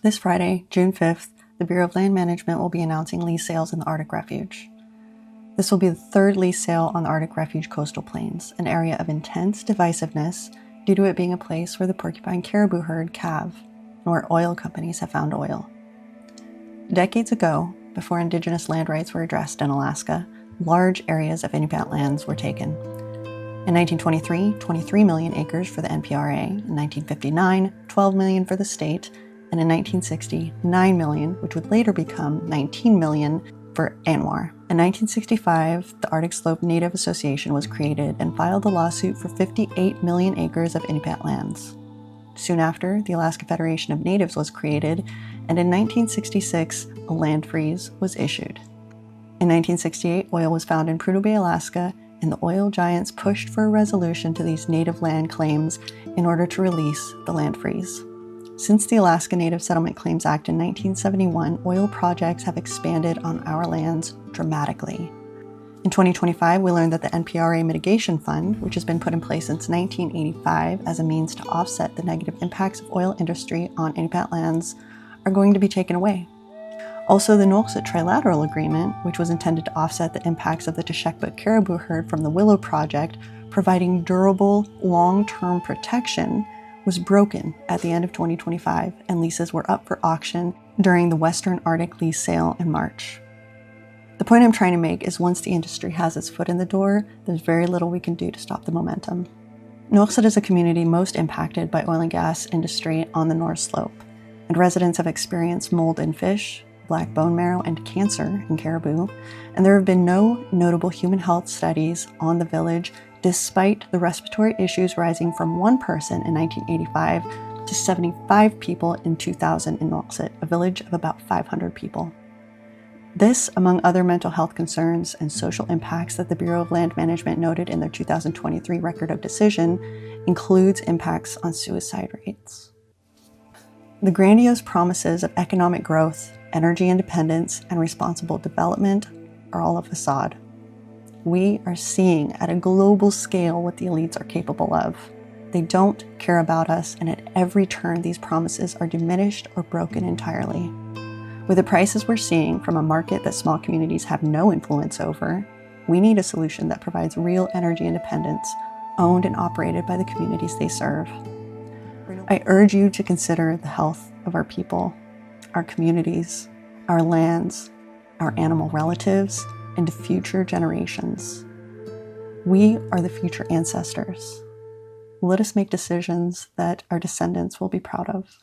This Friday, June 5th, the Bureau of Land Management will be announcing lease sales in the Arctic Refuge. This will be the third lease sale on the Arctic Refuge coastal plains, an area of intense divisiveness due to it being a place where the porcupine caribou herd calve and where oil companies have found oil. Decades ago, before indigenous land rights were addressed in Alaska, large areas of Inupiat lands were taken. In 1923, 23 million acres for the NPRA, in 1959, 12 million for the state, and in 1960, 9 million, which would later become 19 million for ANWR. In 1965, the Arctic Slope Native Association was created and filed a lawsuit for 58 million acres of Inupiat lands. Soon after, the Alaska Federation of Natives was created, and in 1966, a land freeze was issued. In 1968, oil was found in Prudhoe Bay, Alaska, and the oil giants pushed for a resolution to these native land claims in order to release the land freeze. Since the Alaska Native Settlement Claims Act in 1971, oil projects have expanded on our lands dramatically. In 2025, we learned that the NPRA Mitigation Fund, which has been put in place since 1985 as a means to offset the negative impacts of oil industry on Inupiat lands, are going to be taken away. Also, the Nuiqsut Trilateral Agreement, which was intended to offset the impacts of the Tashekput caribou herd from the Willow Project, providing durable, long-term protection, was broken at the end of 2025, and leases were up for auction during the Western Arctic lease sale in March. The point I'm trying to make is once the industry has its foot in the door, there's very little we can do to stop the momentum. Nuiqsut is a community most impacted by oil and gas industry on the North Slope, and residents have experienced mold in fish, black bone marrow, and cancer in caribou, and there have been no notable human health studies on the village despite the respiratory issues rising from one person in 1985 to 75 people in 2000 in Nuiqsut, a village of about 500 people. This, among other mental health concerns and social impacts that the Bureau of Land Management noted in their 2023 Record of Decision, includes impacts on suicide rates. The grandiose promises of economic growth, energy independence, and responsible development are all a facade. We are seeing at a global scale what the elites are capable of. They don't care about us, and at every turn these promises are diminished or broken entirely. With the prices we're seeing from a market that small communities have no influence over, we need a solution that provides real energy independence, owned and operated by the communities they serve. I urge you to consider the health of our people, our communities, our lands, our animal relatives, and future generations. We are the future ancestors. Let us make decisions that our descendants will be proud of.